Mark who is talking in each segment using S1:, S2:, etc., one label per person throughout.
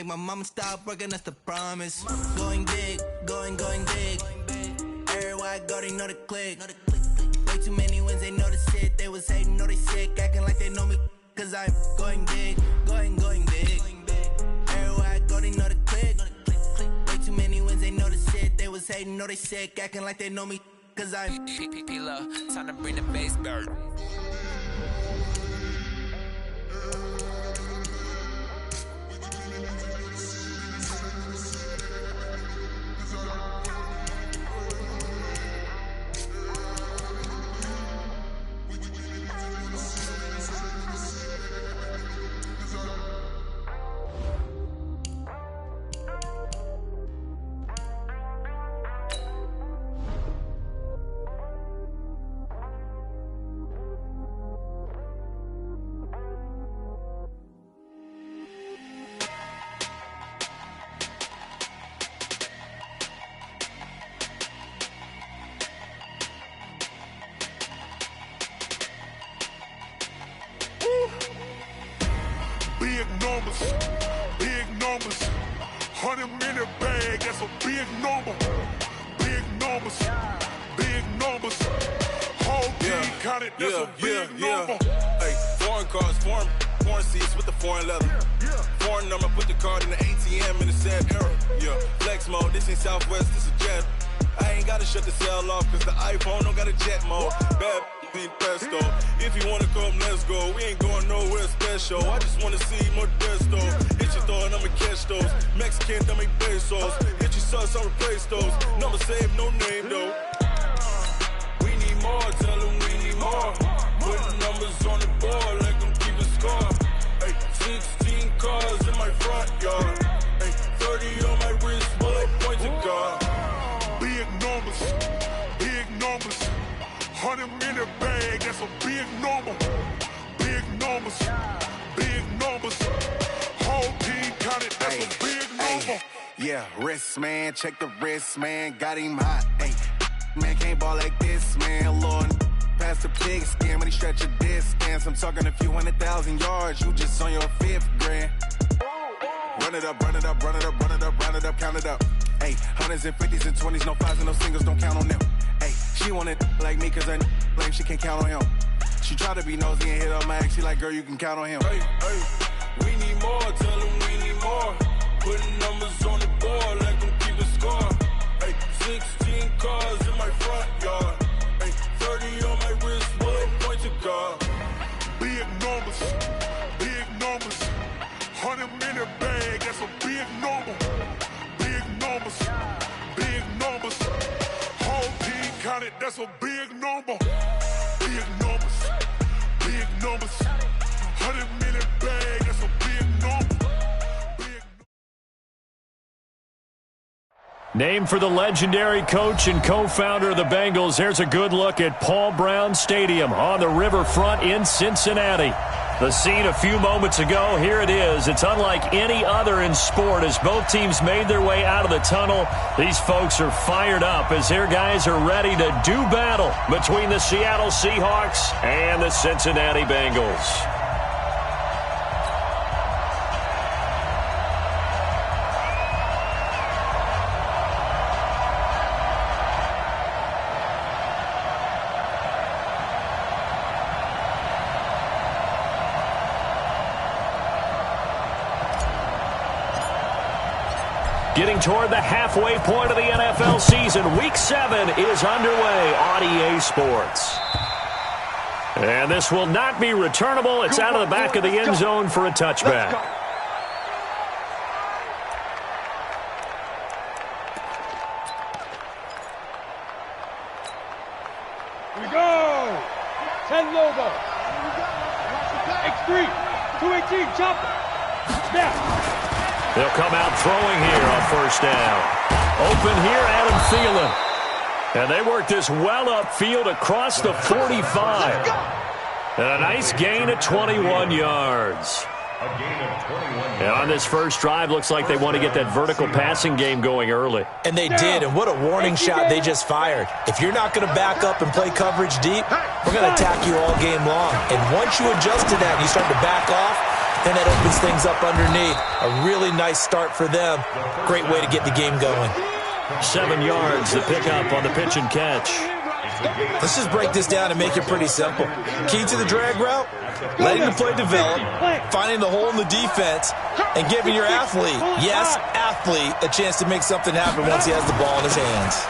S1: make my mama stop working, that's the promise. Going big, going big. Everywhere I go, they know the click. Way too many wins, they know the shit. They was hating, know they sick, acting like they know me. Cause I'm going big, going big. Everywhere I go, they know the click. Way too many wins, they know the shit. They was hating, know they sick, acting like they know me. Cause I'm P-P-P-Lo, time to bring the bass back.
S2: Big numbers, 100-minute bag, that's a big number. Big numbers, whole team counted, that's a big number.
S3: Hey, foreign cars, foreign seats with the foreign leather. Foreign number, put the card in the ATM in the sad era. Yeah, flex mode, this ain't Southwest, this a jet. I ain't gotta shut the cell off, cause the iPhone don't got a jet mode. Bad ain't pesto. If you wanna come, let's go. We ain't going nowhere special. I just wanna see Modesto. Hit your thought, I'ma catch those. Mexican, I make pesos. Hit your sus, I'll replace those. Number save, no name though. We need more, tell them we need more. Putting numbers on the board like I'm keeping score. Hey, 16 cars in my front yard. Hey, 30 on my wrist while I point to God.
S2: Big numbers, 100-minute bag, that's a big number. Big numbers, whole team counted, that's a big number.
S4: Yeah, wrist man, check the wrist man, got him hot. Ay, man can't ball like this, man. Lord, past the pig skin when he stretch a distance. I'm talking a few 100,000 yards, you just on your 5th grand. Run it up, count it up. Ay, hundreds and 50s and 20s, no 5s and no singles, don't count on them. Ay, she want it like me, cause her blame she can't count on him. She try to be nosy and hit on my ex, she like, girl, you can count on him.
S3: Hey, we need more, tell them we need more. Putting numbers on the board like I'm keeping score. Hey, 16 cars in my front yard. Hey, 30 on my wrist while I point to God.
S2: Big numbers, 100-minute bag, that's a big number. Big numbers, whole team counted, that's a big number. Big numbers, 100-minute bag, that's a big number.
S5: Named for the legendary coach and co-founder of the Bengals, here's a good look at Paul Brown Stadium on the riverfront in Cincinnati. The scene a few moments ago, here it is. It's unlike any other in sport as both teams made their way out of the tunnel. These folks are fired up as their guys are ready to do battle between the Seattle Seahawks and the Cincinnati Bengals. Getting toward the halfway point of the NFL season, Week 7 is underway on EA Sports. And this will not be returnable. It's out of the back of the end zone for a touchback.
S6: Here we go. 10 logo. X3. 218. Chopper. Snap.
S5: They'll come out throwing here on first down. Open here, Adam Thielen. And they work this well upfield across the 45. And a nice gain of 21 yards. And on this first drive, looks like they want to get that vertical passing game going early.
S7: And they did, and what a warning shot they just fired. If you're not going to back up and play coverage deep, we're going to attack you all game long. And once you adjust to that and you start to back off, and that opens things up underneath. A really nice start for them. Great way to get the game going.
S5: 7 yards to pick up on the pitch and catch.
S7: Let's just break this down and make it pretty simple. Key to the drag route, letting the play develop, finding the hole in the defense, and giving your athlete, yes, athlete, a chance to make something happen once he has the ball in his hands.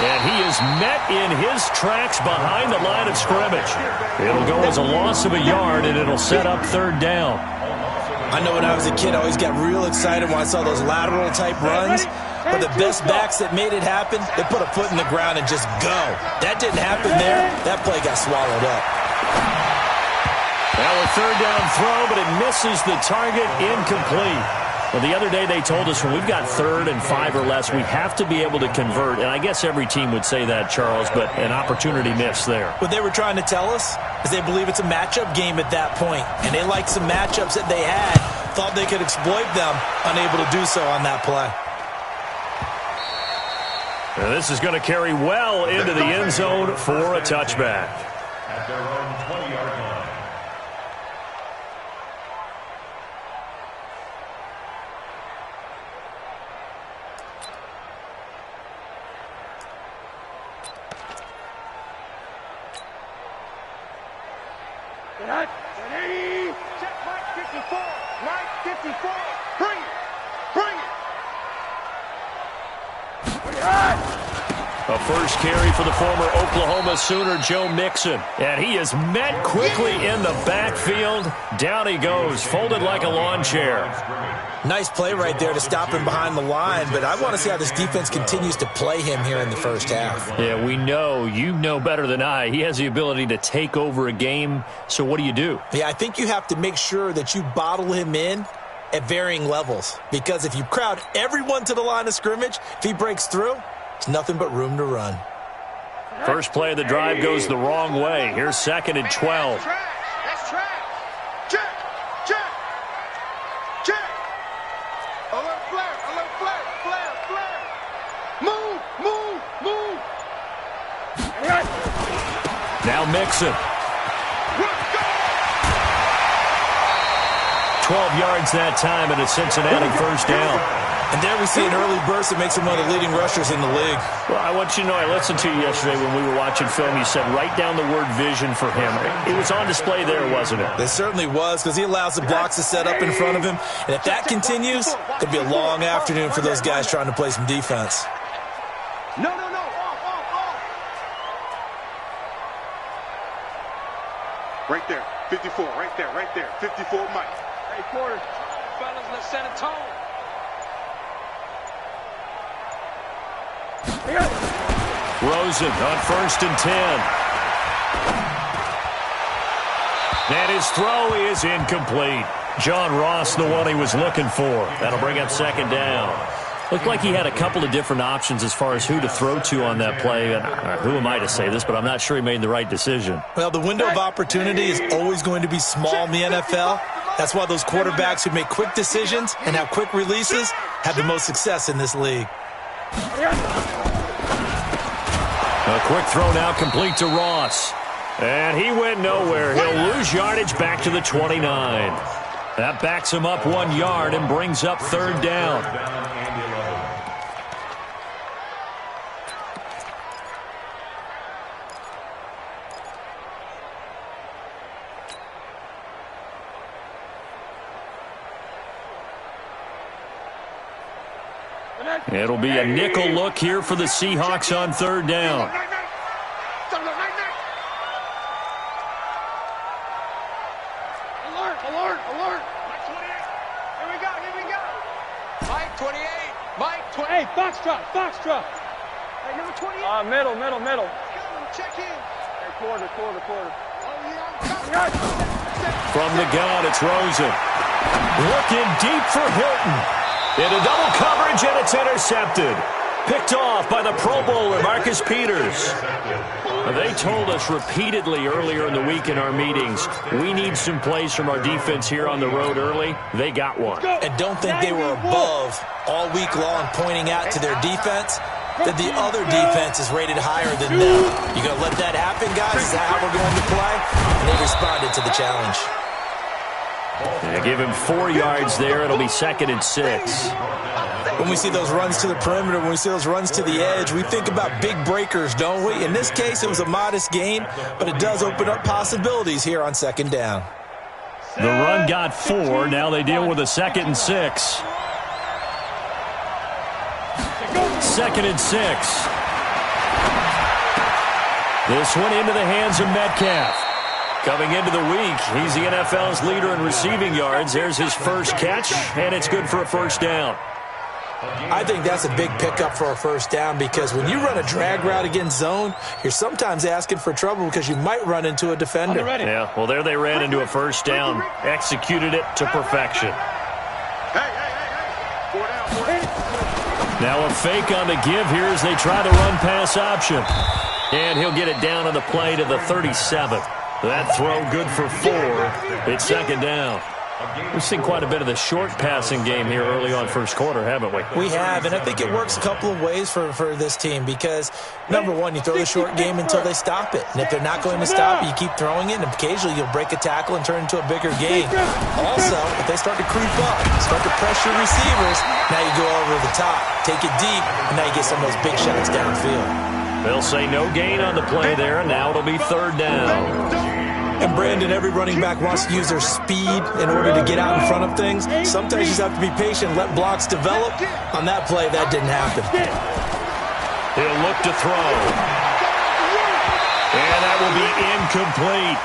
S5: And he is met in his tracks behind the line of scrimmage. It'll go as a loss of a yard, and it'll set up 3rd down.
S7: I know when I was a kid, I always got real excited when I saw those lateral-type runs. But the best backs that made it happen, they put a foot in the ground and just go. That didn't happen there. That play got swallowed up.
S5: Now a 3rd down throw, but it misses the target, incomplete. Well, the other day they told us when we've got 3rd and 5 or less, we have to be able to convert. And I guess every team would say that, Charles, but an opportunity missed there.
S7: What they were trying to tell us is they believe it's a matchup game at that point. And they liked some matchups that they had, thought they could exploit them, unable to do so on that play.
S5: And this is going to carry well into the end zone for a touchback.
S6: At their own 20-yard line.
S2: Check Mike 54. Mike 54. Bring it. Bring it.
S5: A first carry for the former Oklahoma Sooner, Joe Mixon. And he is met quickly in the backfield. Down he goes, folded like a lawn chair.
S7: Nice play right there to stop him behind the line, but I want to see how this defense continues to play him here in the first half.
S5: Yeah, we know. You know better than I. He has the ability to take over a game, so what do you do?
S7: Yeah, I think you have to make sure that you bottle him in at varying levels, because if you crowd everyone to the line of scrimmage, if he breaks through, it's nothing but room to run.
S5: First play of the drive goes the wrong way. Here's 2nd and 12.
S2: That's trash. Check. Check. Check. A little flare. A little flare. Flare. Flare. Move. Move. Move.
S5: Now Mixon. 12 yards that time, and a Cincinnati first down.
S7: And there we see an early burst that makes him one of the leading rushers in the league.
S5: Well, I want you to know, I listened to you yesterday when we were watching film. You said write down the word vision for him. It was on display there, wasn't it?
S7: It certainly was, because he allows the blocks to set up in front of him. And if that continues, it'll be a long afternoon for those guys trying to play some defense.
S2: No. Off. Right there. 54. Right there. 54 Mike. Hey, quarter. Fellas, let's set a tone.
S5: Rosen on 1st and 10. And his throw is incomplete. John Ross, the one he was looking for. That'll bring up 2nd down. Looked like he had a couple of different options as far as who to throw to on that play. And who am I to say this, but I'm not sure he made the right decision.
S7: Well, the window of opportunity is always going to be small in the NFL. That's why those quarterbacks who make quick decisions and have quick releases have the most success in this league.
S5: A quick throw now complete to Ross. And he went nowhere. He'll lose yardage back to the 29. That backs him up 1 yard and brings up 3rd down. It'll be a nickel look here for the Seahawks on 3rd down.
S2: Alert. Mike 28. Here we go. Mike 28. Mike 28.
S6: Hey, Foxtrot.
S2: Hey, number 28.
S6: Middle.
S2: Check in.
S6: Hey, quarter.
S2: Oh, yeah.
S5: From the gun, it's Rosen. Looking deep for Hilton. Into double coverage, and it's intercepted. Picked off by the Pro Bowler, Marcus Peters. They told us repeatedly earlier in the week in our meetings, we need some plays from our defense here on the road early. They got one.
S7: And don't think they were above all week long pointing out to their defense that the other defense is rated higher than them. You going to let that happen, guys? Is that how we're going to play? And they responded to the challenge.
S5: Yeah, give him 4 yards there. It'll be 2nd and 6.
S7: When we see those runs to the perimeter, when we see those runs to the edge, we think about big breakers, don't we? In this case, it was a modest gain, but it does open up possibilities here on 2nd down.
S5: The run got 4. Now they deal with a 2nd and 6. 2nd and 6. This one into the hands of Metcalf. Coming into the week, he's the NFL's leader in receiving yards. There's his first catch, and it's good for a 1st down.
S7: I think that's a big pickup for a 1st down because when you run a drag route against zone, you're sometimes asking for trouble because you might run into a defender.
S5: Yeah, well, there they ran into a 1st down, executed it to perfection. Now a fake on the give here as they try the run-pass option. And he'll get it down on the play to the 37. That throw good for 4. It's 2nd down. We've seen quite a bit of the short passing game here early on 1st quarter, haven't we?
S7: We have, and I think it works a couple of ways for this team because, number one, you throw the short game until they stop it. And if they're not going to stop it, you keep throwing it, and occasionally you'll break a tackle and turn it into a bigger gain. Also, if they start to creep up, start to pressure receivers, now you go over the top, take it deep, and now you get some of those big shots downfield.
S5: They'll say no gain on the play there, and now it'll be 3rd down.
S7: And, Brandon, every running back wants to use their speed in order to get out in front of things. Sometimes you just have to be patient, let blocks develop. On that play, that didn't happen.
S5: He'll look to throw. And that will be incomplete.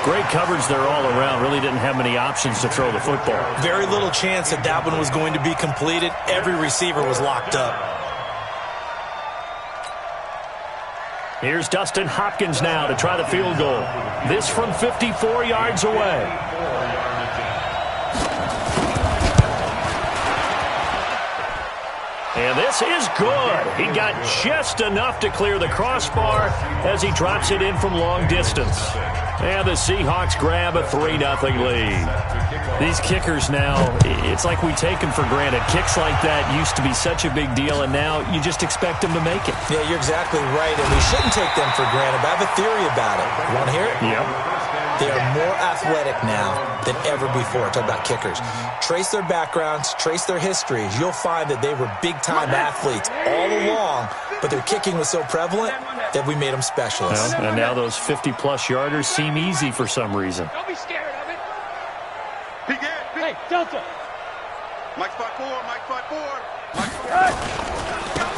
S5: Great coverage there all around. Really didn't have many options to throw the football.
S7: Very little chance that that one was going to be completed. Every receiver was locked up.
S5: Here's Dustin Hopkins now to try the field goal. This from 54 yards away. And this is good. He got just enough to clear the crossbar as he drops it in from long distance. And the Seahawks grab a 3-0 lead. These kickers now, it's like we take them for granted. Kicks like that used to be such a big deal, and now you just expect them to make it.
S7: Yeah, you're exactly right, and we shouldn't take them for granted, but I have a theory about it. You want to hear it?
S5: Yep.
S7: They are more athletic now than ever before. Talk about kickers. Trace their backgrounds, trace their histories. You'll find that they were big-time athletes all along, but their kicking was so prevalent that we made them specialists.
S5: Well, and now those 50-plus yarders seem easy for some reason.
S2: Don't be scared of it. Hey, Delta. Mike spot 4, Mike spot 4.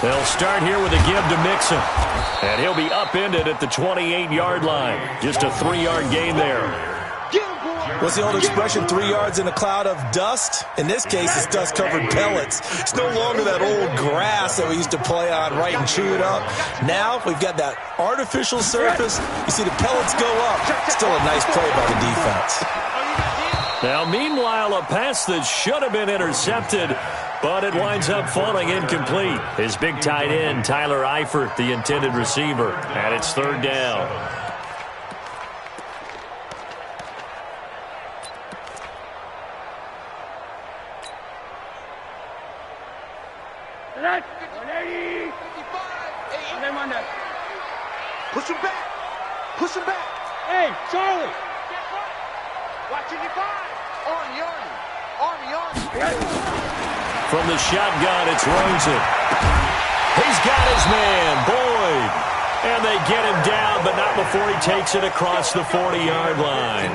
S5: They'll start here with a give to Mixon. And he'll be upended at the 28-yard line. Just a 3-yard gain there.
S7: What's the old expression, 3 yards in a cloud of dust? In this case, it's dust-covered pellets. It's no longer that old grass that we used to play on, right, and chew it up. Now we've got that artificial surface. You see the pellets go up. Still a nice play by the defense.
S5: Now, meanwhile, a pass that should have been intercepted, but it winds up falling incomplete. His big tight end, Tyler Eifert, the intended receiver, and it's 3rd down.
S2: Push him back. Push him back.
S6: Hey, Charlie.
S2: Watch it, Army.
S5: From the shotgun, it's Rosen. He's got his man, Boyd. And they get him down, but not before he takes it across the 40-yard line.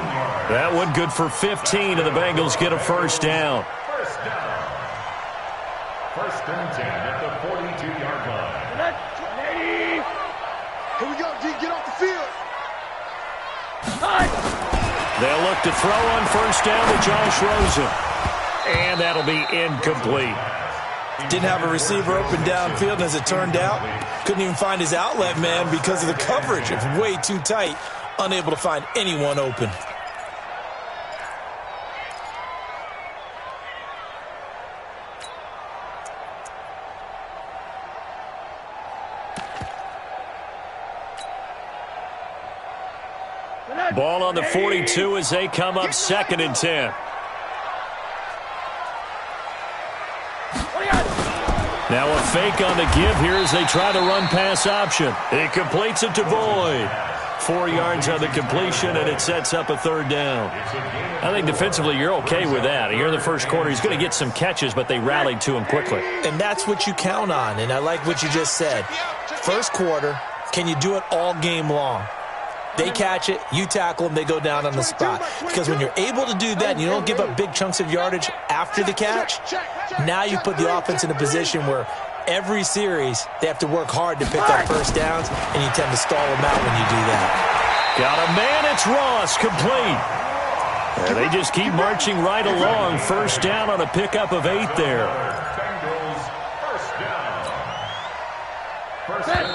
S5: That one good for 15, and the Bengals get a 1st down.
S8: 1st and 10 at the 42-yard line.
S2: Here we go, G. Get off the field.
S5: They'll look to throw on 1st down to Josh Rosen. And that'll be incomplete.
S7: Didn't have a receiver open downfield, and as it turned out, couldn't even find his outlet man because of the coverage. It's way too tight, unable to find anyone open.
S5: Ball on the 42 as they come up 2nd and 10. Now a fake on the give here as they try the run-pass option. He completes it to Boyd. 4 yards on the completion, and it sets up a third down. I think defensively you're okay with that. Here in the first quarter, he's going to get some catches, but they rallied to him quickly.
S7: And that's what you count on, and I like what you just said. First quarter, can you do it all game long? They catch it, you tackle them, they go down on the spot. Because when you're able to do that and you don't give up big chunks of yardage after the catch, now you put the offense in a position where every series they have to work hard to pick up first downs, and you tend to stall them out when you do that.
S5: Got a man, it's Ross, complete. And they just keep marching right along. First down on a pickup of 8 there.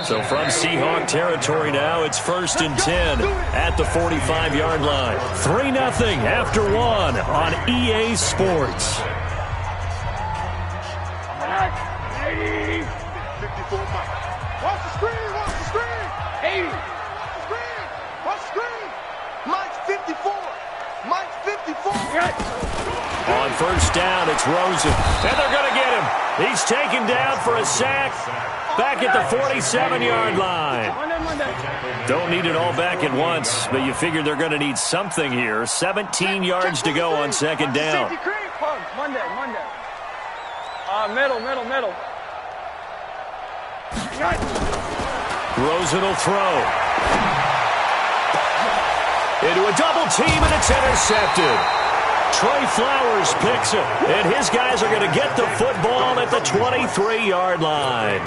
S5: So from Seahawk territory now, it's 1st and 10 at the 45-yard line. 3-0 after 1 on EA Sports.
S2: 54 Mike. Watch the screen, watch the screen. 80. Screen, watch the screen. Mike's 54. Mike's 54.
S5: On first down, it's Rosen. And they're going to get him. He's taken down for a sack back at the 47-yard line. Don't need it all back at once, but you figure they're going to need something here. 17 yards to go on second down.
S6: Monday. Middle.
S5: Rosen will throw. Into a double team, and it's intercepted. Trey Flowers picks it, and his guys are going to get the football at the 23-yard line.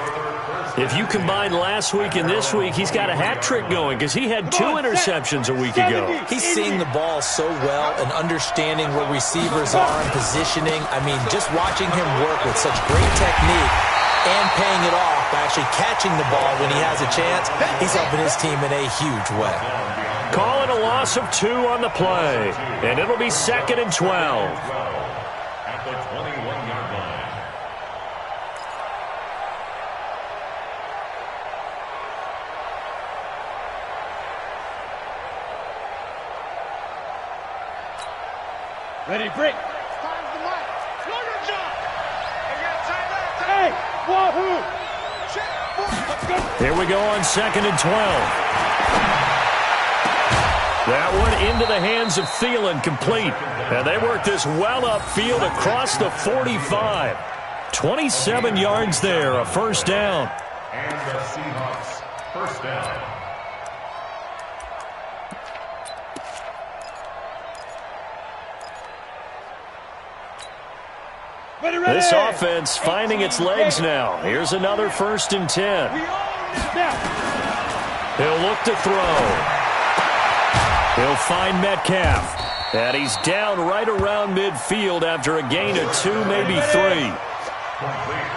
S5: If you combine last week and this week, he's got a hat trick going because he had 2 interceptions a week ago.
S7: He's seeing the ball so well and understanding where receivers are and positioning. I mean, just watching him work with such great technique and paying it off by actually catching the ball when he has a chance, he's helping his team in a huge way.
S5: Call it a loss of 2 on the play, and it'll be 2nd and 12.
S8: At the 21-yard line.
S6: Ready, break.
S2: Time's the mic. Slugger jump.
S6: Hey, wahoo.
S2: Let's go.
S5: Here we go on 2nd and 12. That one into the hands of Thielen, complete. And they work this well upfield across the 45. 27 yards there, a first down.
S8: And the Seahawks, first down.
S5: This offense finding its legs now. Here's another 1st and 10. He'll look to throw. He'll find Metcalf. And he's down right around midfield after a gain of 2, maybe 3.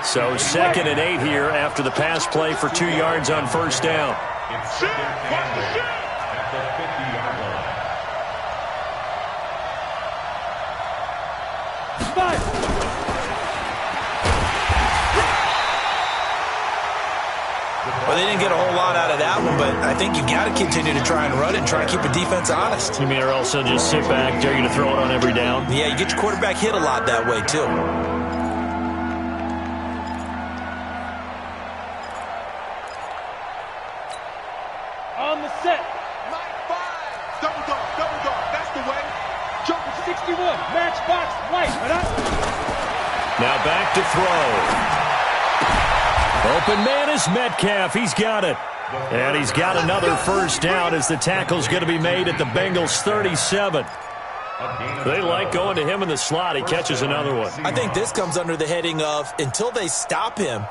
S5: So 2nd and 8 here after the pass play for 2 yards on first down.
S8: It's 2nd and 8 at the 50-yard line.
S6: 5.
S7: Well, they didn't get a whole lot out of that one, but I think you've got to continue to try and run it and try and keep the defense honest.
S5: You mean or else they'll just sit back, dare you to throw it on every down?
S7: Yeah, you get your quarterback hit a lot that way, too.
S6: On the set.
S2: Mike 5. Double dog. That's the way.
S6: Joker 61. Matchbox white.
S5: Now back to throw. Open man is Metcalf. He's got it. And he's got another first down as the tackle's going to be made at the Bengals 37. They like going to him in the slot. He catches another one.
S7: I think this comes under the heading of until they stop him,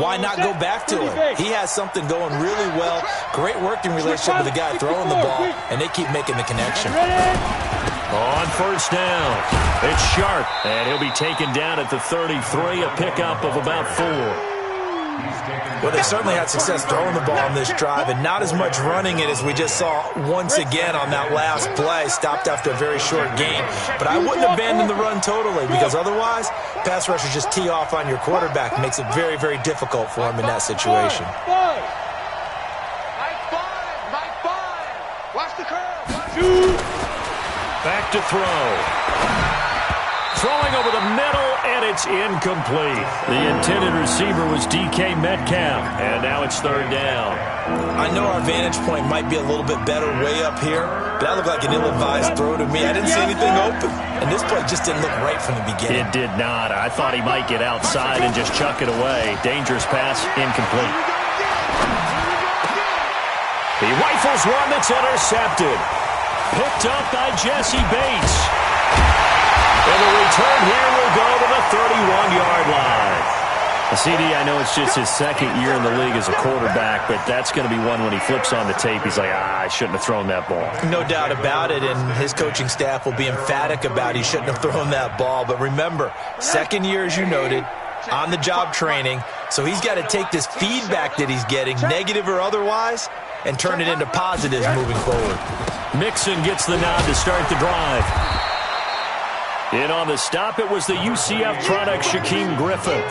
S7: why not go back to him? He has something going really well. Great working relationship with the guy throwing the ball, and they keep making the connection.
S5: On first down, it's Sharp, and he'll be taken down at the 33, a pickup of about 4.
S7: Well, they certainly had success throwing the ball on this drive, and not as much running it as we just saw once again on that last play. Stopped after a very short gain. But I wouldn't abandon the run totally, because otherwise, pass rushers just tee off on your quarterback. Makes it very, very difficult for him in that situation.
S2: Mike 5. Watch the curve.
S5: Back to throw. throwing over the middle, and it's incomplete. The intended receiver was DK Metcalf, and now it's third down.
S7: I know our vantage point might be a little bit better way up here, but that looked like an ill-advised throw to me. I didn't see anything open, and this play just didn't look right from the beginning.
S5: It did not. I thought he might get outside and just chuck it away. Dangerous pass, incomplete. He rifles one that's intercepted. Picked up by Jesse Bates. And the return here will go to the 31-yard line. CD, I know it's just his second year in the league as a quarterback, but that's going to be one when he flips on the tape. He's like, I shouldn't have thrown that ball.
S7: No doubt about it, and his coaching staff will be emphatic about he shouldn't have thrown that ball. But remember, second year, as you noted, on-the-job training, so he's got to take this feedback that he's getting, negative or otherwise, and turn it into positives moving forward.
S5: Mixon gets the nod to start the drive. In on the stop, it was the UCF product, Shaquem Griffin.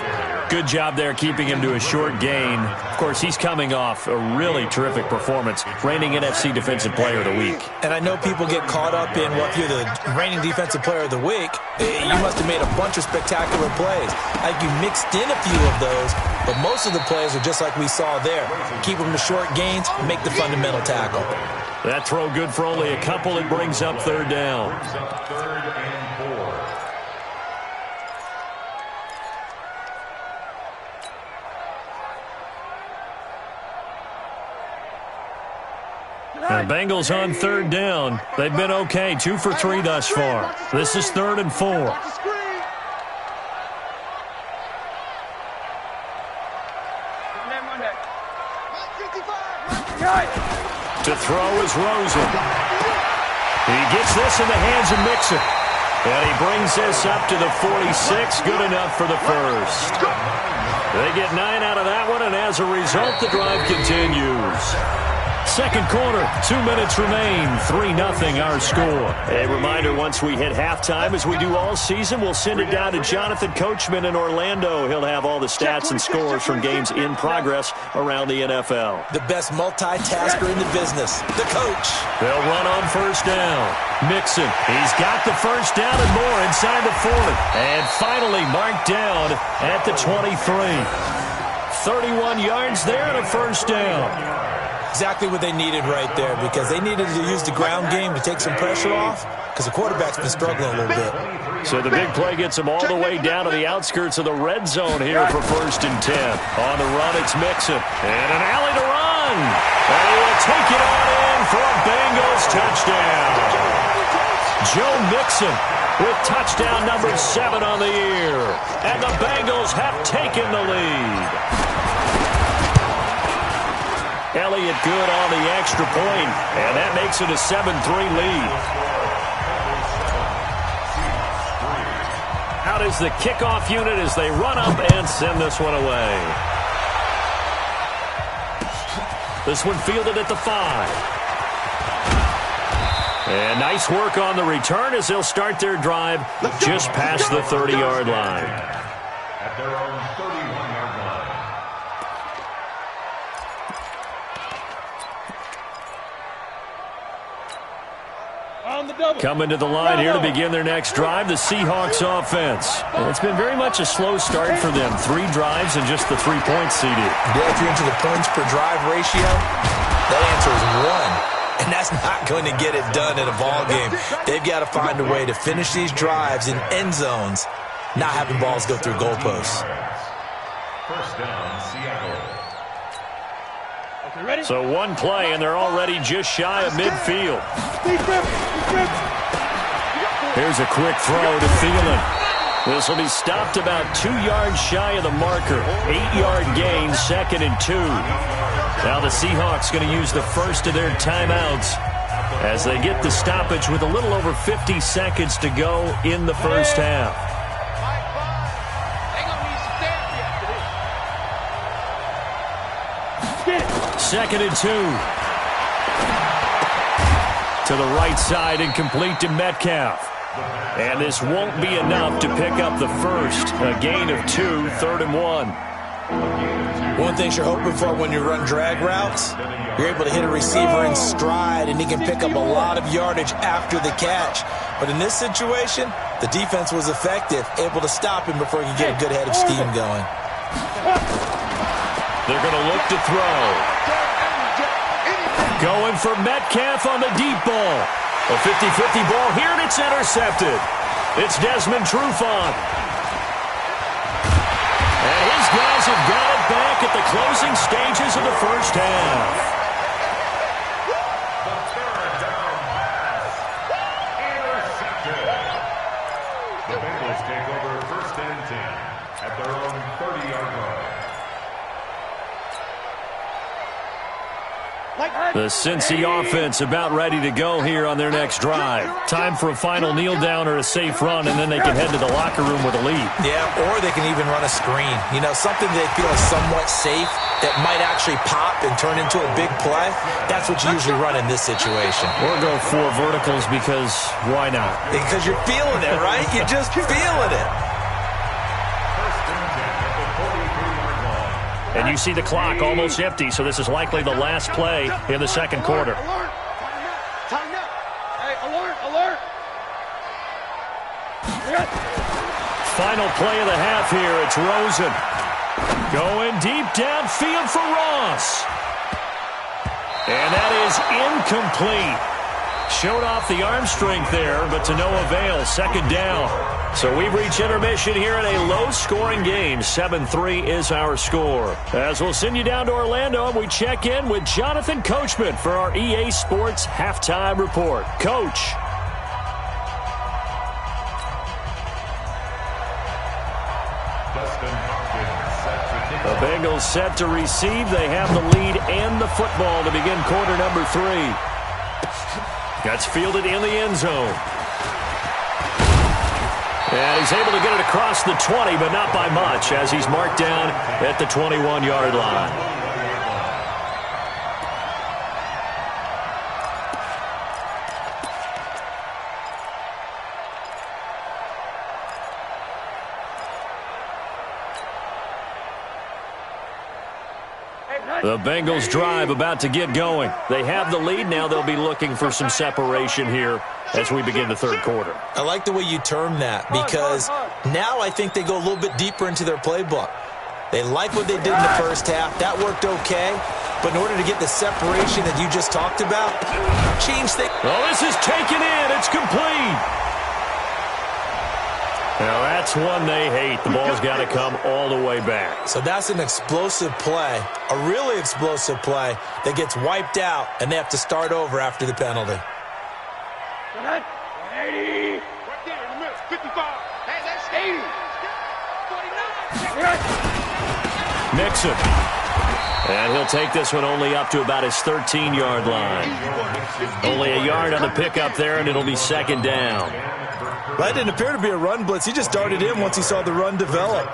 S5: Good job there keeping him to a short gain. Of course, he's coming off a really terrific performance, reigning NFC Defensive Player of the Week.
S7: And I know people get caught up in, well, if you're the reigning Defensive Player of the Week, you must have made a bunch of spectacular plays. I think you mixed in a few of those, but most of the plays are just like we saw there. Keep them to short gains, make the fundamental tackle.
S5: That throw good for only a couple. It brings up third down.
S8: Third and 4.
S5: The Bengals on third down. They've been okay, 2 for 3 thus far. This is 3rd and 4. To throw is Rosen. He gets this in the hands of Mixon. And he brings this up to the 46. Good enough for the first. They get 9 out of that one, and as a result, the drive continues. Second quarter, 2 minutes remain, 3-0 our score. A reminder, once we hit halftime, as we do all season, we'll send it down to Jonathan Coachman in Orlando. He'll have all the stats and scores from games in progress around the NFL.
S7: The best multitasker in the business, the coach.
S5: They'll run on first down. Mixon, he's got the first down and more inside the 40. And finally marked down at the 23. 31 yards there and a first down.
S7: Exactly what they needed right there, because they needed to use the ground game to take some pressure off, because the quarterback's been struggling a little bit.
S5: So the big play gets them all the way down to the outskirts of the red zone here for 1st and 10. On the run, it's Mixon. And an alley to run. And he will take it on in for a Bengals touchdown. Joe Mixon with touchdown number 7 on the year. And the Bengals have taken the lead. Elliott good on the extra point, and that makes it a 7-3 lead. Out is the kickoff unit as they run up and send this one away. This one fielded at the 5. And nice work on the return as they'll start their drive just past the 30-yard line.
S8: At their own 31-yard line.
S5: Coming to the line here to begin their next drive, the Seahawks offense. And it's been very much a slow start for them. 3 drives and just the 3 points, CD.
S7: Yeah, if you're into the points per drive ratio, that answer is 1. And that's not going to get it done in a ball game. They've got to find a way to finish these drives in end zones, not having balls go through goalposts.
S8: First down, Seattle.
S5: So one play, and they're already just shy of midfield. Here's a quick throw to Thielen. This will be stopped about 2 yards shy of the marker. 8-yard gain, 2nd and 2. Now the Seahawks going to use the first of their timeouts as they get the stoppage with a little over 50 seconds to go in the first half. 2nd and 2. To the right side and complete to Metcalf. And this won't be enough to pick up the first. A gain of 2, 3rd and 1.
S7: One thing you're hoping for when you run drag routes, you're able to hit a receiver in stride, and he can pick up a lot of yardage after the catch. But in this situation, the defense was effective, able to stop him before he could get a good head of steam going.
S5: They're going to look to throw. Going for Metcalf on the deep ball. A 50-50 ball here, and it's intercepted. It's Desmond Trufant. And his guys have got it back at the closing stages of the first half.
S8: The third down pass. Intercepted. The Bengals take over 1st and 10 at their own 30-yard line.
S5: The Cincy offense about ready to go here on their next drive. Time for a final kneel down or a safe run, and then they can head to the locker room with a lead.
S7: Yeah, or they can even run a screen. You know, something they feel is somewhat safe that might actually pop and turn into a big play. That's what you usually run in this situation.
S5: Or go 4 verticals because why not?
S7: Because you're feeling it, right? You're just feeling it.
S5: And you see the clock almost empty, so this is likely the last play in the second quarter.
S2: Alert! Time up! Hey, alert!
S5: Final play of the half here. It's Rosen. Going deep downfield for Ross. And that is incomplete. Showed off the arm strength there, but to no avail. Second down. So we've reached intermission here in a low-scoring game. 7-3 is our score. As we'll send you down to Orlando, and we check in with Jonathan Coachman for our EA Sports Halftime Report. Coach. The Bengals set to receive. They have the lead and the football to begin quarter number 3. Gets fielded in the end zone. And he's able to get it across the 20, but not by much, as he's marked down at the 21-yard line. The Bengals drive about to get going. They have the lead. Now they'll be looking for some separation here as we begin the third quarter.
S7: I like the way you term that, because now I think they go a little bit deeper into their playbook. They like what they did in the first half. That worked okay. But in order to get the separation that you just talked about, change things.
S5: Well, this is taken in. It's complete. Now, that's one they hate. The ball's got to come all the way back.
S7: So that's an explosive play, a really explosive play that gets wiped out, and they have to start over after the penalty.
S2: 80. Right there in the middle. 55. Hey, that's 80. 49.
S5: Mixon. And he'll take this one only up to about his 13-yard line. Only a yard on the pickup there, and it'll be second down.
S7: That didn't appear to be a run blitz. He just darted in once he saw the run develop.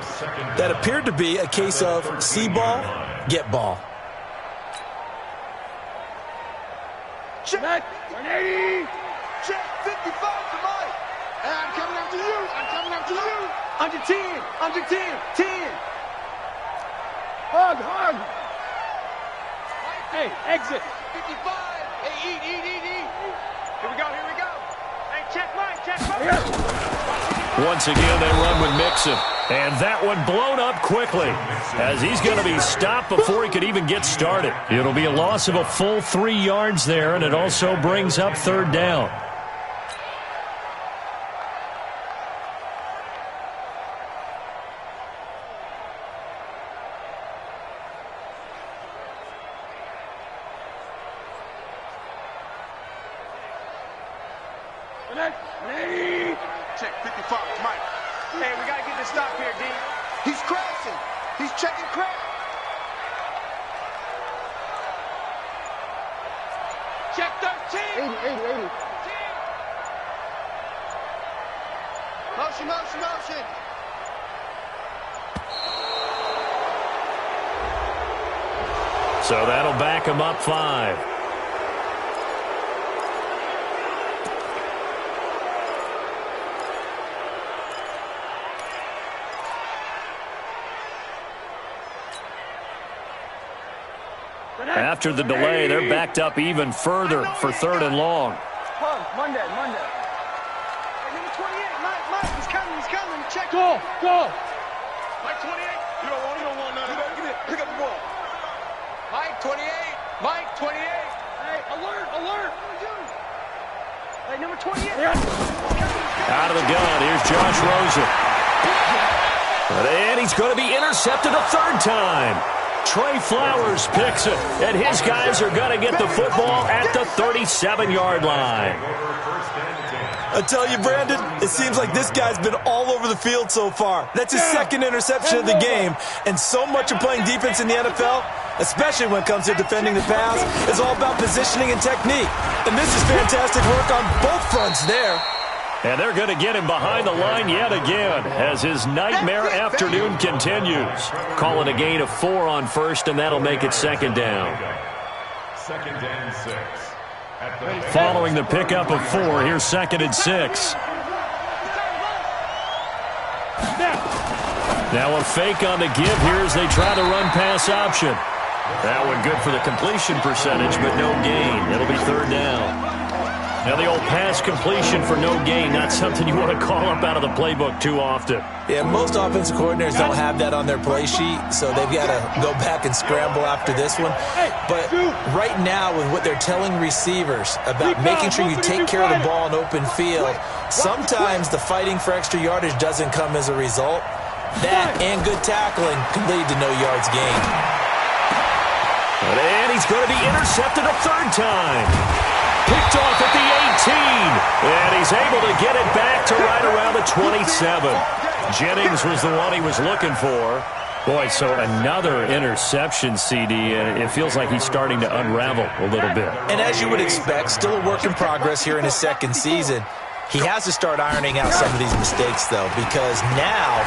S7: That appeared to be a case of see ball, get ball.
S2: Check. 180. Check. 55 to Mike. And I'm coming after you. Under 10. Under 10. 10. Hug. Hey, exit. 55. Hey, eat. Here we go. Hey, check Mike.
S5: Once again, they run with Mixon. And that one blown up quickly, as he's going to be stopped before he could even get started. It'll be a loss of a full 3 yards there, and it also brings up third down.
S2: Check 55, Mike. Hey, we gotta get this stop here, D. He's crashing. He's checking crash. Check 13. 80. Motion.
S5: So that'll back him up 5. After the delay, they're backed up even further for 3rd and long.
S6: Monday. Number 28, Mike, he's coming, check. Go.
S2: Mike 28, you don't want none of that. Get it, pick up the ball.
S6: Mike 28. Hey, alert. Hey, number 28.
S5: Out of the gun, here's Josh Rosen. And he's going to be intercepted a 3rd time. Trey Flowers picks it, and his guys are going to get the football at the 37-yard line.
S7: I tell you, Brandon, it seems like this guy's been all over the field so far. That's his 2nd interception of the game, and so much of playing defense in the NFL, especially when it comes to defending the pass, is all about positioning and technique. And this is fantastic work on both fronts there.
S5: And they're going to get him behind the line yet again as his nightmare afternoon continues. Call it a gain of 4 on 1st, and that'll make it 2nd down.
S8: 2nd and 6.
S5: Following the pickup of 4, here's 2nd and 6. Now a fake on the give here as they try the run-pass option. That one good for the completion percentage, but no gain. It'll be 3rd down. Now the old pass completion for no gain, not something you want to call up out of the playbook too often.
S7: Yeah, most offensive coordinators don't have that on their play sheet, so they've got to go back and scramble after this one. But right now, with what they're telling receivers about making sure you take care of the ball in open field, sometimes the fighting for extra yardage doesn't come as a result. That and good tackling can lead to no yards gained.
S5: And he's going to be intercepted a 3rd time. Picked off at the 18, and he's able to get it back to right around the 27. Jennings was the one he was looking for. Boy, so another interception, CD, and it feels like he's starting to unravel a little bit.
S7: And as you would expect, still a work in progress here in his 2nd season. He has to start ironing out some of these mistakes, though, because now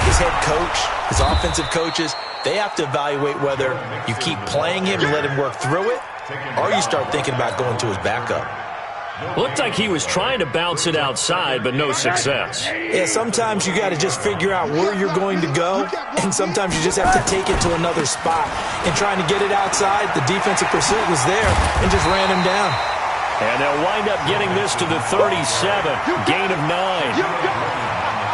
S7: his head coach, his offensive coaches, they have to evaluate whether you keep playing him and let him work through it, or you start thinking about going to his backup.
S5: Looked like he was trying to bounce it outside, but no success.
S7: Yeah, sometimes you got to just figure out where you're going to go, and sometimes you just have to take it to another spot. And trying to get it outside, the defensive pursuit was there and just ran him down.
S5: And they'll wind up getting this to the 37, gain of 9.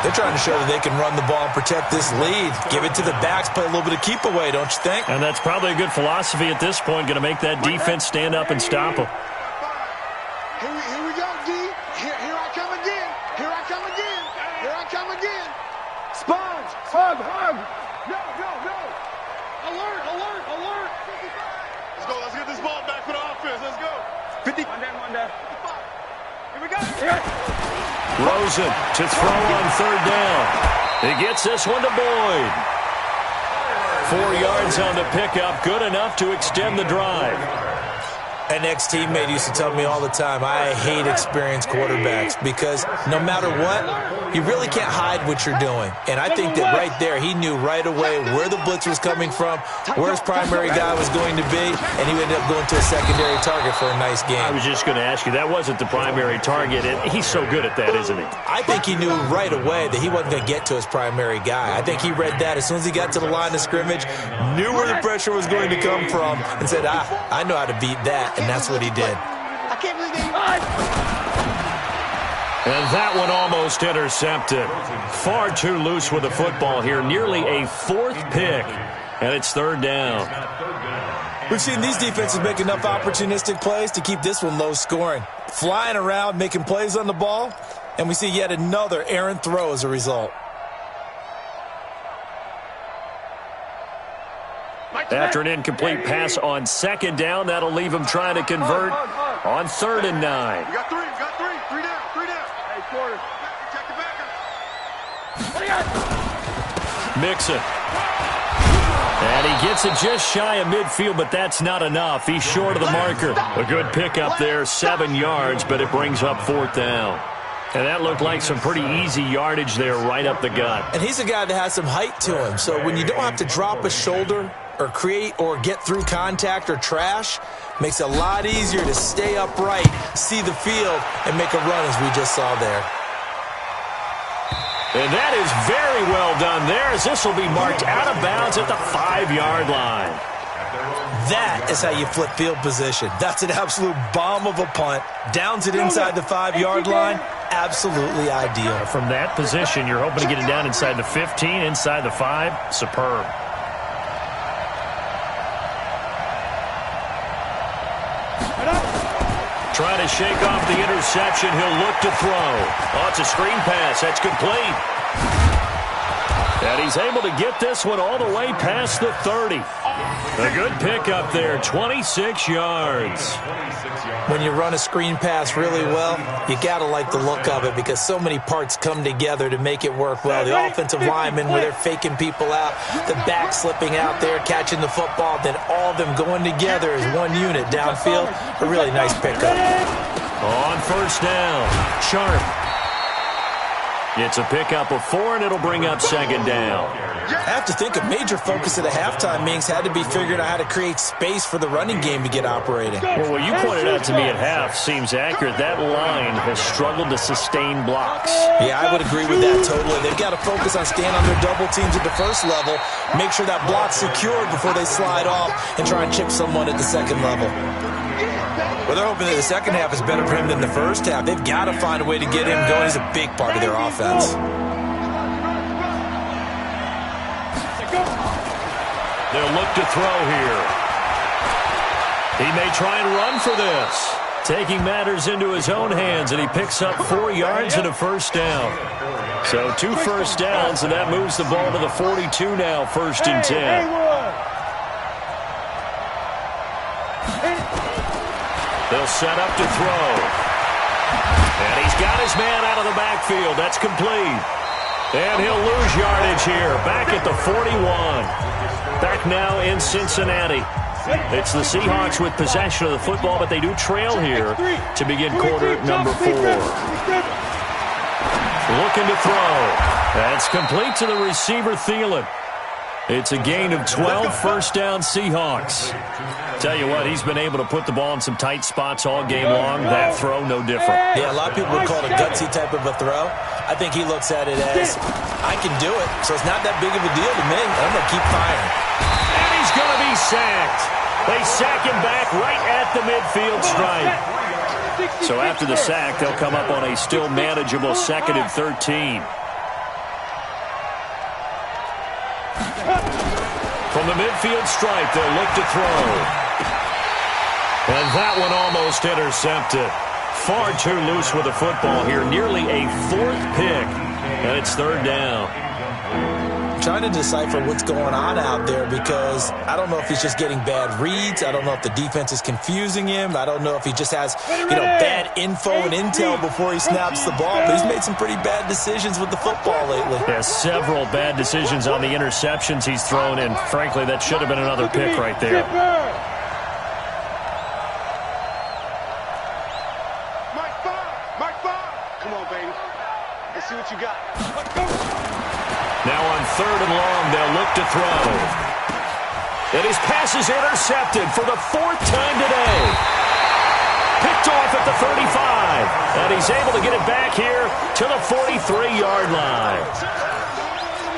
S7: They're trying to show that they can run the ball and protect this lead. Give it to the backs, play a little bit of keep away, don't you think?
S5: And that's probably a good philosophy at this point, going to make that defense stand up and stop them.
S2: Here we go, D. Here I come again. Here I come again.
S6: Sponge. Hug. No. Alert.
S2: Let's get this ball back for the offense. Let's go.
S6: 50. Monday. Here we go.
S5: Rosen to throw on 3rd down. He gets this one to Boyd. 4 yards on the pickup, good enough to extend the drive.
S7: An ex-teammate used to tell me all the time, I hate experienced quarterbacks because no matter what, you really can't hide what you're doing. And I think that right there, he knew right away where the blitz was coming from, where his primary guy was going to be, and he ended up going to a secondary target for a nice game.
S5: I was just going to ask you, that wasn't the primary target, and he's so good at that, isn't he?
S7: I think he knew right away that he wasn't going to get to his primary guy. I think he read that as soon as he got to the line of scrimmage, knew where the pressure was going to come from, and said, I know how to beat that. And that's what he did.
S2: I can't believe they...
S5: And that one almost intercepted. Far too loose with the football here. Nearly a 4th pick. And it's 3rd down.
S7: We've seen these defenses make enough opportunistic plays to keep this one low scoring. Flying around, making plays on the ball. And we see yet another errant throw as a result.
S5: After an incomplete pass on 2nd down, that'll leave him trying to convert on 3rd and 9.
S2: We got three. Three down. Hey, quarter. Check the back.
S5: Mixon. And he gets it just shy of midfield, but that's not enough. He's short of the marker. A good pickup there, 7 yards, but it brings up 4th down. And that looked like some pretty easy yardage there right up the gut.
S7: And he's a guy that has some height to him, so when you don't have to drop a shoulder or create or get through contact or trash, makes it a lot easier to stay upright, see the field, and make a run as we just saw there.
S5: And that is very well done there, as this will be marked out of bounds at the 5-yard line.
S7: That is how you flip field position. That's an absolute bomb of a punt. Downs it inside the 5-yard line. Absolutely ideal.
S5: From that position, you're hoping to get it down inside the 15, inside the 5. Superb. Trying to shake off the interception. He'll look to throw. Oh, it's a screen pass. That's complete. And he's able to get this one all the way past the 30. A good pickup there, 26 yards.
S7: When you run a screen pass really well, you got to like the look of it because so many parts come together to make it work well. The offensive linemen, where they're faking people out, the back slipping out there, catching the football, then all of them going together as one unit downfield. A really nice pickup.
S5: On first down, Sharp. It's a pickup of 4, and it'll bring up second down.
S7: I have to think a major focus of the halftime meetings had to be figuring out how to create space for the running game to get operating.
S5: Well, what you pointed out to me at half seems accurate. That line has struggled to sustain blocks.
S7: Yeah, I would agree with that totally. They've got to focus on staying on their double teams at the first level, make sure that block's secured before they slide off, and try and chip someone at the second level. Well, they're hoping that the second half is better for him than the first half. They've got to find a way to get him going. He's a big part of their offense.
S5: They'll look to throw here. He may try and run for this. Taking matters into his own hands, and he picks up 4 yards and a first down. So 2 first downs, and that moves the ball to the 42 now, 1st and 10. They'll set up to throw. And he's got his man out of the backfield. That's complete. And he'll lose yardage here. Back at the 41. Back now in Cincinnati. It's the Seahawks with possession of the football, but they do trail here to begin quarter number 4. Looking to throw. That's complete to the receiver, Thielen. It's a gain of 12, first down Seahawks. Tell you what, he's been able to put the ball in some tight spots all game long. That throw, no different.
S7: Yeah, a lot of people would call it a gutsy type of a throw. I think he looks at it as, I can do it, so it's not that big of a deal to me. I'm going to keep firing.
S5: And he's going to be sacked. They sack him back right at the midfield stripe. So after the sack, they'll come up on a still manageable 2nd and 13. From the midfield stripe, they'll look to throw. And that one almost intercepted. Far too loose with the football here. Nearly a 4th pick. And it's 3rd down.
S7: I'm trying to decipher what's going on out there because I don't know if he's just getting bad reads. I don't know if the defense is confusing him. I don't know if he just has, bad info and intel before he snaps the ball. But he's made some pretty bad decisions with the football lately.
S5: Yeah, several bad decisions on the interceptions he's thrown, and frankly, that should have been another pick right there.
S2: Mike 5. Come on, baby. Let's see what you got. Let's go.
S5: Now on 3rd and long, they'll look to throw. And his pass is intercepted for the 4th time today. Picked off at the 35. And he's able to get it back here to the 43-yard line.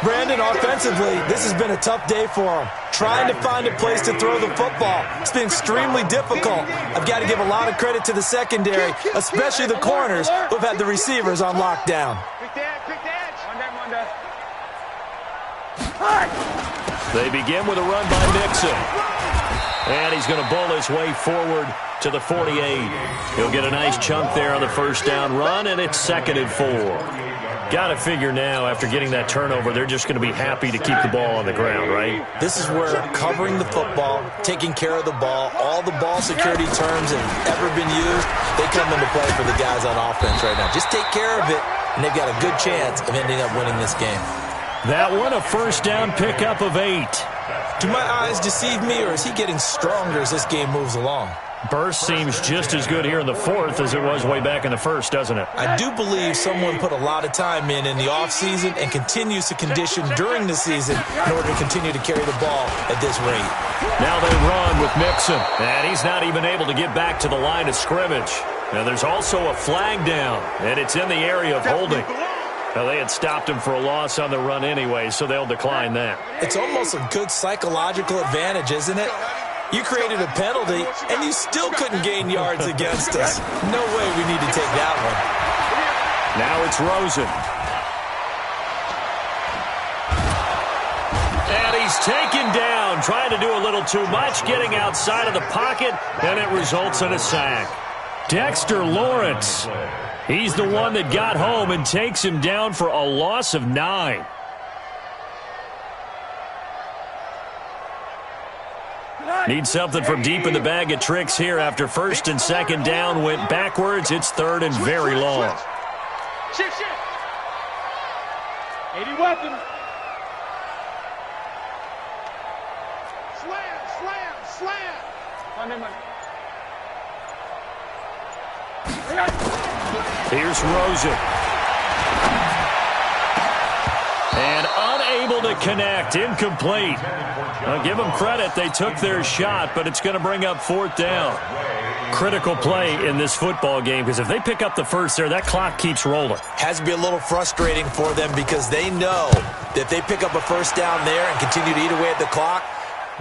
S7: Brandon, offensively, this has been a tough day for him. Trying to find a place to throw the football. It's been extremely difficult. I've got to give a lot of credit to the secondary, especially the corners who've had the receivers on lockdown.
S2: Quick dad. Monday.
S5: They begin with a run by Mixon. And he's going to bowl his way forward to the 48. He'll get a nice chunk there on the first down run, and it's 2nd and 4. Got to figure now, after getting that turnover, they're just going to be happy to keep the ball on the ground, right?
S7: This is where covering the football, taking care of the ball, all the ball security terms that have ever been used, they come into play for the guys on offense right now. Just take care of it, and they've got a good chance of ending up winning this game.
S5: That one, a first down pickup of 8.
S7: Do my eyes deceive me, or is he getting stronger as this game moves along?
S5: Burst seems just as good here in the 4th as it was way back in the 1st, doesn't it?
S7: I do believe someone put a lot of time in the offseason and continues to condition during the season in order to continue to carry the ball at this rate.
S5: Now they run with Mixon, and he's not even able to get back to the line of scrimmage. Now there's also a flag down, and it's in the area of holding. Now, they had stopped him for a loss on the run anyway, so they'll decline that.
S7: It's almost a good psychological advantage, isn't it? You created a penalty, and you still couldn't gain yards against us. No way we need to take that one.
S5: Now it's Rosen. And he's taken down, trying to do a little too much, getting outside of the pocket, and it results in a sack. Dexter Lawrence, he's the one that got home and takes him down for a loss of 9. Need something from deep in the bag of tricks here after first and second down went backwards. It's third and very long.
S6: Shift. 80 weapon. Slam.
S5: Here's Rosen. And unable to connect. Incomplete. Now give them credit. They took their shot, but it's going to bring up fourth down. Critical play in this football game, because if they pick up the first there, that clock keeps rolling.
S7: Has to be a little frustrating for them because they know that if they pick up a first down there and continue to eat away at the clock,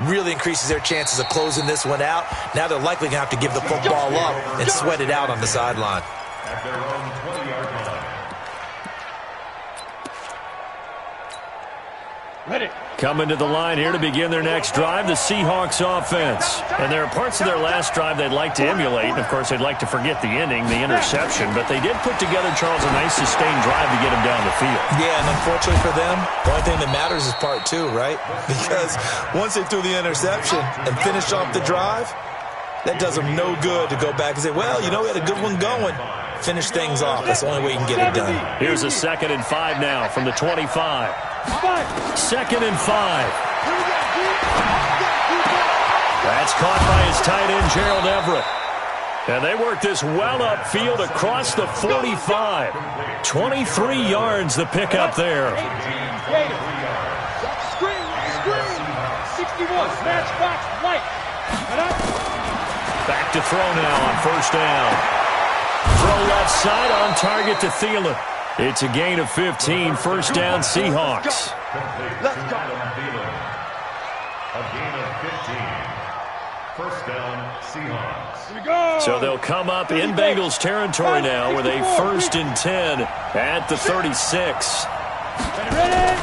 S7: really increases their chances of closing this one out. Now they're likely going to have to give the football up and sweat it out on the sideline.
S8: At their own 20-yard line.
S6: Ready.
S5: Coming to the line here to begin their next drive, the Seahawks offense. And there are parts of their last drive they'd like to emulate. And, of course, they'd like to forget the ending, the interception. But they did put together, Charles, a nice sustained drive to get them down the field.
S7: Yeah, and unfortunately for them, the only thing that matters is part 2, right? Because once they threw the interception and finished off the drive, that does them no good to go back and say, well, you know, we had a good one going. Finish things off. That's the only way you can get it done.
S5: Here's a 2nd and 5 now from the 25. 2nd and 5. That's caught by his tight end, Gerald Everett. And they work this well upfield across the 45. 23 yards the pickup there.
S6: Screen. 61. Matchbox white.
S5: Back to throw now on first down. Throw left side on target to Thielen. It's a gain of 15, first down Seahawks.
S8: Let's go. A gain of 15. First down Seahawks.
S5: So they'll come up in Bengals territory now with a 1st and 10 at the 36.
S6: Ready.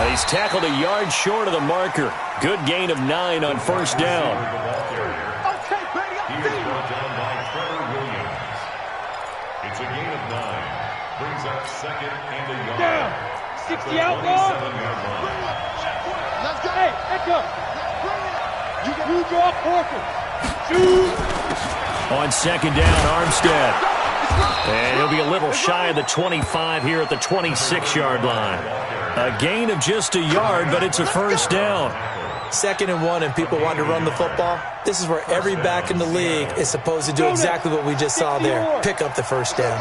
S5: He's tackled a yard short of the marker. Good gain of 9 on first down.
S8: He is brought down by Trevor Williams. It's a gain of 9. Brings up 2nd and a yard.
S6: Down. 60 outlaw.
S8: 27-yard line.
S6: Let's go. Hey, Echo. You draw Porter. Shoot.
S5: On 2nd down, Armstead. And he'll be a little shy of the 25 here at the 26-yard line. A gain of just a yard, but it's a first down.
S7: 2nd and 1 and people want to run the football. This is where every back in the league is supposed to do exactly what we just saw there. Pick up the first down.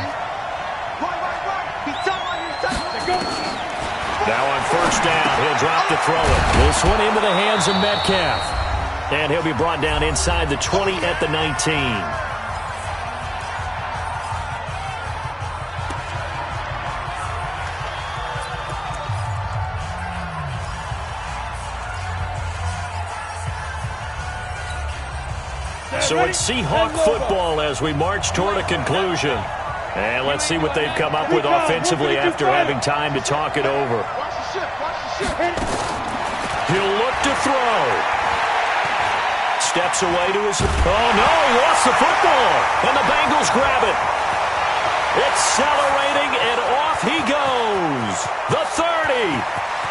S5: Now on first down, he'll drop to throw it. This one into the hands of Metcalf. And he'll be brought down inside the 20 at the 19. So it's Seahawk football as we march toward a conclusion. And let's see what they've come up with offensively after having time to talk it over. He'll look to throw. Steps away to his... Oh, no, he lost the football. And the Bengals grab it. Accelerating, and off he goes. The 30,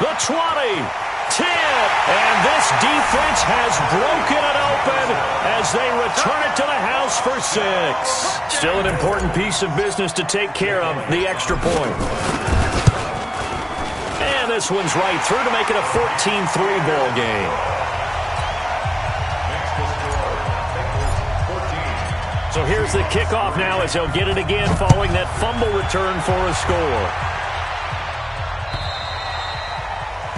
S5: the 20, 10. And this defense has broken it open as they return it to the house for 6. Still an important piece of business to take care of, the extra point. And this one's right through to make it a 14-3 ball game. So here's the kickoff now as they'll get it again following that fumble return for a score.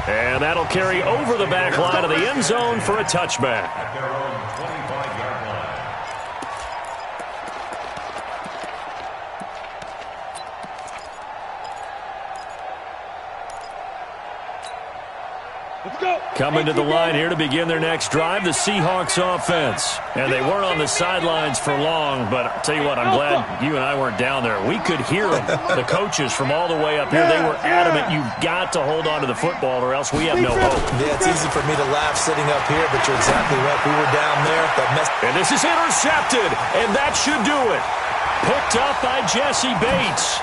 S5: And that'll carry over the back line of the end zone for a touchback.
S8: At their own 25-yard line.
S5: Coming to the line here to begin their next drive, the Seahawks offense. And they weren't on the sidelines for long, but I'll tell you what, I'm glad you and I weren't down there. We could hear them, the coaches from all the way up here. They were adamant, you've got to hold on to the football or else we have no hope.
S7: Yeah, it's easy for me to laugh sitting up here, but you're exactly right. We were down there.
S5: And this is intercepted, and that should do it. Picked up by Jesse Bates.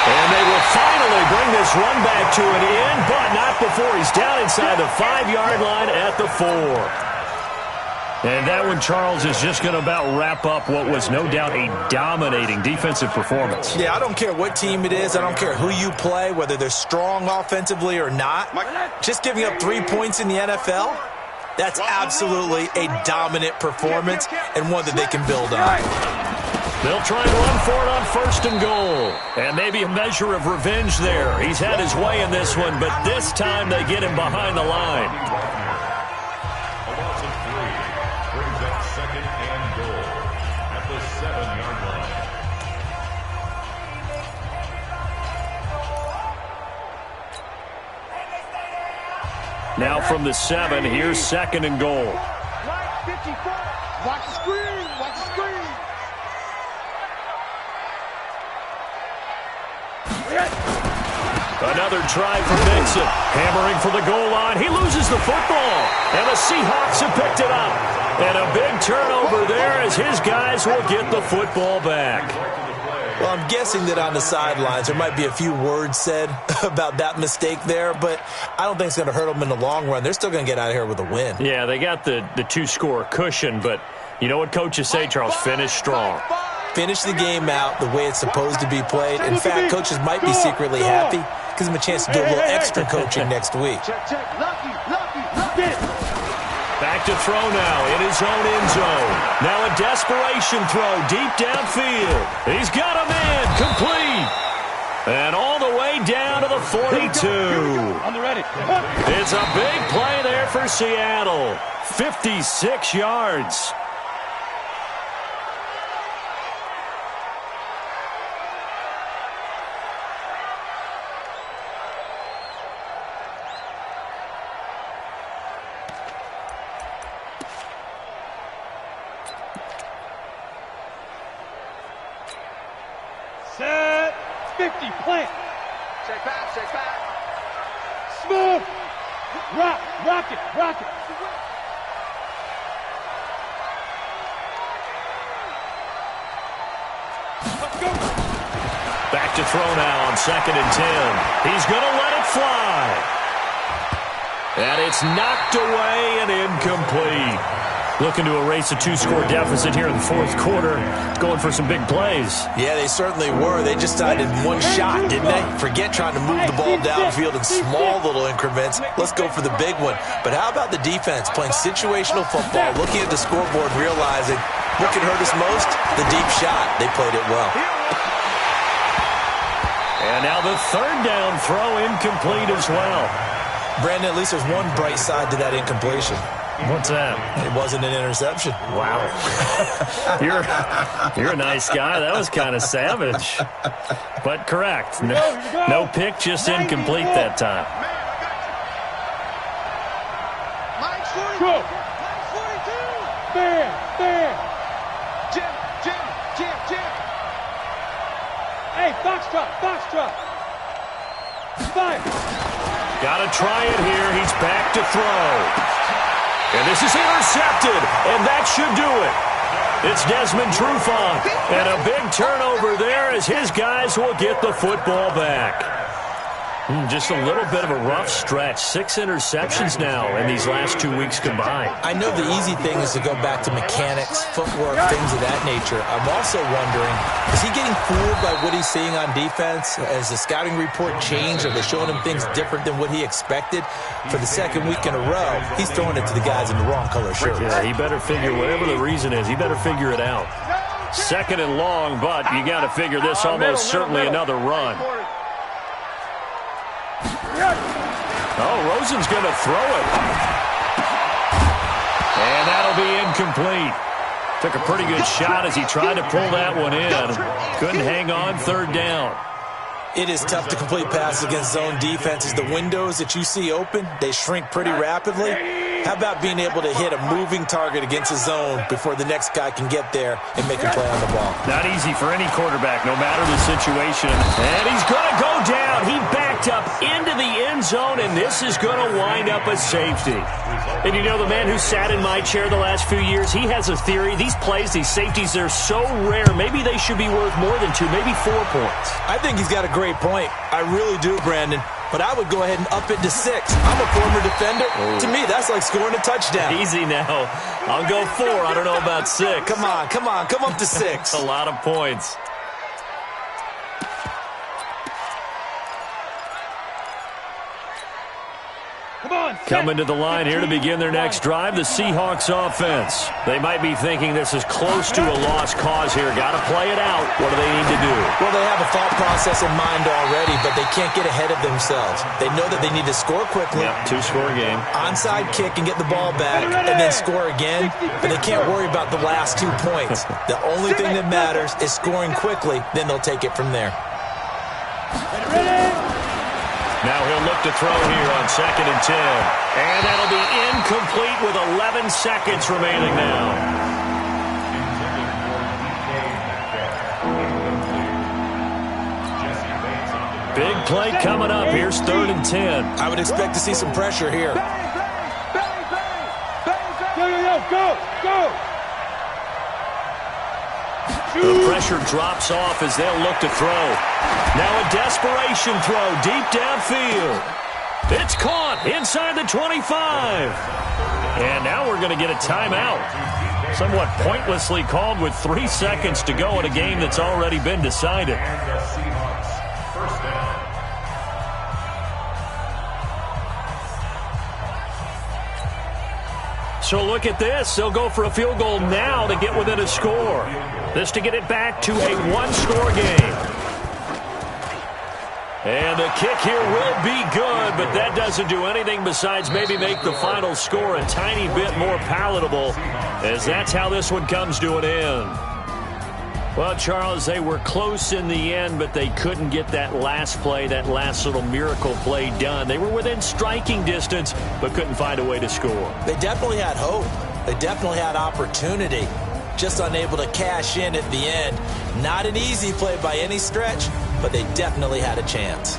S5: And they will finally bring this run back to an end, but not before he's down inside the 5-yard line at the 4. And that one, Charles, is just going to about wrap up what was no doubt a dominating defensive performance.
S7: Yeah, I don't care what team it is. I don't care who you play, whether they're strong offensively or not. Just giving up 3 points in the NFL, that's absolutely a dominant performance and one that they can build on.
S5: They'll try and run for it on 1st and goal. And maybe a measure of revenge there. He's had his way in this one, but this time they get him behind the line.
S8: A loss of 3 brings up 2nd and goal at the 7-yard line.
S5: Now from the 7, here's 2nd and goal.
S2: Watch the screen. Watch the screen.
S5: Another try for Mixon. Hammering for the goal line. He loses the football. And the Seahawks have picked it up. And a big turnover there as his guys will get the football back.
S7: Well, I'm guessing that on the sidelines there might be a few words said about that mistake there, but I don't think it's going to hurt them in the long run. They're still going to get out of here with a win.
S5: Yeah, they got the 2-score cushion, but you know what coaches say, Charles? Finish strong.
S7: Finish the game out the way it's supposed to be played. In fact, coaches might be secretly happy. Gives them a chance to do a little extra coaching next week.
S5: Back to throw now in his own end zone. Now a desperation throw deep downfield. He's got a man complete. And all the way down to the 42.
S6: On the ready.
S5: It's a big play there for Seattle. 56 yards.
S6: Set. 50. Plant.
S2: Check back. Check back.
S6: Smooth. Rock. Rock it. Rock it. Let's go.
S5: Back to throw now on 2nd and 10. He's going to let it fly. And it's knocked away and incomplete. Looking to erase a 2-score deficit here in the 4th quarter. Going for some big plays.
S7: Yeah, they certainly were. They just decided one shot, didn't they? Forget trying to move the ball downfield in small little increments. Let's go for the big one. But how about the defense playing situational football, looking at the scoreboard, realizing what can hurt us most? The deep shot. They played it well.
S5: And now the 3rd down throw incomplete as well.
S7: Brandon, at least there's one bright side to that incompletion.
S5: What's that?
S7: It wasn't an interception.
S5: Wow. You're a nice guy. That was kind of savage. But correct. No pick, just incomplete that time.
S6: Go. Fair.
S2: Jim.
S6: Hey, foxtrot. Fire.
S5: Got to try it here. He's back to throw. And this is intercepted, and that should do it. It's Desmond Trufant, and a big turnover there as his guys will get the football back. Just a little bit of a rough stretch. 6 interceptions now in these last 2 weeks combined.
S7: I know the easy thing is to go back to mechanics, footwork, things of that nature. I'm also wondering, is he getting fooled by what he's seeing on defense? Has the scouting report changed? Are they showing him things different than what he expected? For the 2nd week in a row, he's throwing it to the guys in the wrong color shirts.
S5: Yeah, he better figure, whatever the reason is, he better figure it out. 2nd and long, but you got to figure this almost certainly another run. Oh, Rosen's going to throw it. And that'll be incomplete. Took a pretty good shot as he tried to pull that one in. Couldn't hang on 3rd down.
S7: It is tough to complete passes against zone defenses. The windows that you see open, they shrink pretty rapidly. How about being able to hit a moving target against a zone before the next guy can get there and make a play on the ball?
S5: Not easy for any quarterback, no matter the situation. And he's going to go down. He backed up into the end zone, and this is going to wind up a safety. And you know, the man who sat in my chair the last few years, he has a theory. These plays, these safeties, they're so rare. Maybe they should be worth more than 2, maybe 4 points.
S7: I think he's got a great point. I really do, Brandon. But I would go ahead and up it to 6. I'm a former defender. Oh. To me, that's like scoring a touchdown.
S5: Easy now. I'll go 4. I don't know about 6.
S7: Come on. Come up to 6.
S5: That's a lot of points. Coming to the line here to begin their next drive, the Seahawks offense. They might be thinking this is close to a lost cause here. Got to play it out. What do they need to do?
S7: Well, they have a thought process in mind already, but they can't get ahead of themselves. They know that they need to score quickly.
S5: Yep, 2-score game.
S7: Onside kick and get the ball back and then score again, but they can't worry about the last 2 points. The only thing that matters is scoring quickly, then they'll take it from there.
S5: Now he'll look to throw here on 2nd and 10. And that'll be incomplete with 11 seconds remaining now. Big play coming up. Here's 3rd and 10.
S7: I would expect to see some pressure here.
S6: Go!
S5: The pressure drops off as they'll look to throw. Now a desperation throw deep downfield. It's caught inside the 25. And now we're going to get a timeout. Somewhat pointlessly called with 3 seconds to go in a game that's already been decided.
S8: And the Seahawks, first down.
S5: So look at this. They'll go for a field goal now to get within a score. This to get it back to a 1-score game. And the kick here will be good, but that doesn't do anything besides maybe make the final score a tiny bit more palatable, as that's how this one comes to an end. Well, Charles, they were close in the end, but they couldn't get that last play, that last little miracle play done. They were within striking distance, but couldn't find a way to score.
S7: They definitely had hope. They definitely had opportunity. Just unable to cash in at the end. Not an easy play by any stretch, but they definitely had a chance.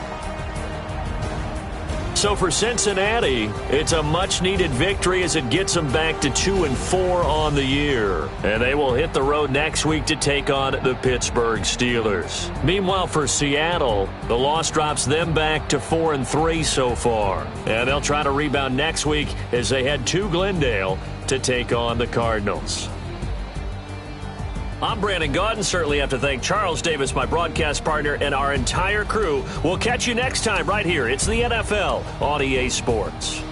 S5: So for Cincinnati, it's a much-needed victory as it gets them back to 2-4 on the year. And they will hit the road next week to take on the Pittsburgh Steelers. Meanwhile, for Seattle, the loss drops them back to 4-3 so far. And they'll try to rebound next week as they head to Glendale to take on the Cardinals. I'm Brandon Gaudin. Certainly have to thank Charles Davis, my broadcast partner, and our entire crew. We'll catch you next time right here. It's the NFL on EA Sports.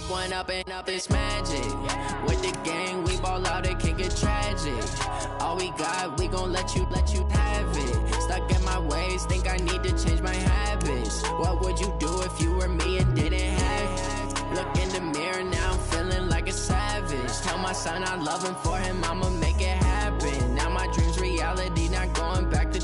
S9: One up and up, it's magic. With the gang, we ball out, it can get tragic. All we got, we gon' let you have it. Stuck in my ways, think I need to change my habits. What would you do if you were me and didn't have it? Look in the mirror, now I'm feeling like a savage. Tell my son I love him, for him I'ma make it happen. Now my dream's reality, not going back to.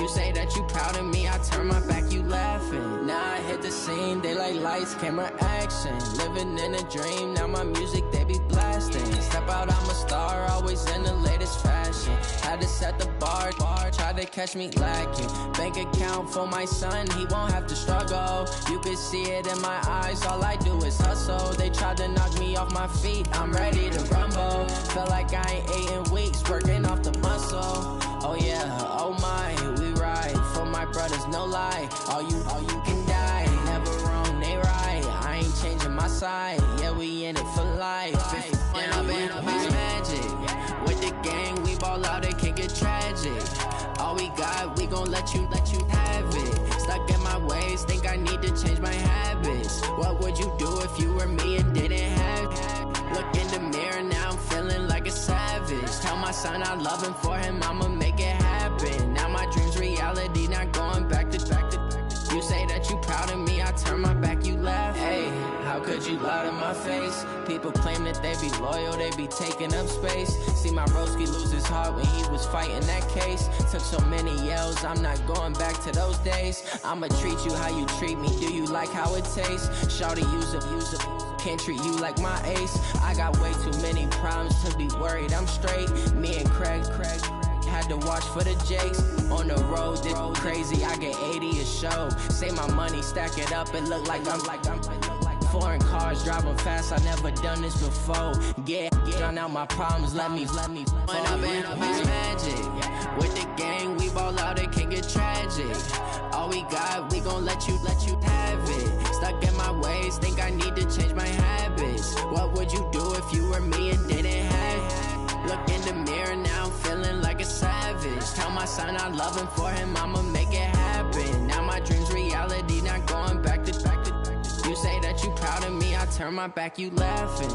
S9: You say that you proud of me, I turn my back, you laughing. Now I hit the scene, they like lights, camera, action. Living in a dream, now my music, they be blasting. Step out, I'm a star, always in the latest fashion. Had to set the bar, try to catch me lacking. Bank account for my son, he won't have to struggle. You can see it in my eyes, all I do is hustle. They tried to knock me off my feet, I'm ready to rumble. Feel like I ain't ate in weeks, working off the muscle. Oh yeah, oh my, we ride for my brothers, no lie. All you can die, never wrong, they right. I ain't changing my side, yeah, we in it for life. When up and up is magic. With the gang, we ball out, it can get tragic. All we got, we gon' let you have it. Stuck in my ways, think I need to change my habits. What would you do if you were me and didn't have it? Look in the mirror, now I'm feeling like a savage. Tell my son I love him, for him I'ma make it happen. Now my dream's reality, not going back to. You say that you proud of me, I turn my back, you laugh. Hey, how could you lie to my face? People claim that they be loyal, they be taking up space. See my broski lose his heart when he was fighting that case. Took so many yells, I'm not going back to those days. I'ma treat you how you treat me, do you like how it tastes? Shawty, use it. Can't treat you like my ace. I got way too many problems to be worried, I'm straight. Me and Craig had to watch for the Jakes. On the road, this crazy, I get 80 a show. Say my money, stack it up, it look like I'm foreign cars, driving fast, I never done this before. Yeah, drown out my problems, let me. When up and up is magic. With the gang, we ball out, it can get tragic. All we got, we gon' let you have it. Stuck in my ways, think I need to change my habits. What would you do if you were me and didn't have it? Look in the mirror, now I'm feeling like a savage. Tell my son I love him, for him I'ma make it happen. Now my dream's reality, not going back to. You say that you proud of me, I turn my back, you laughing.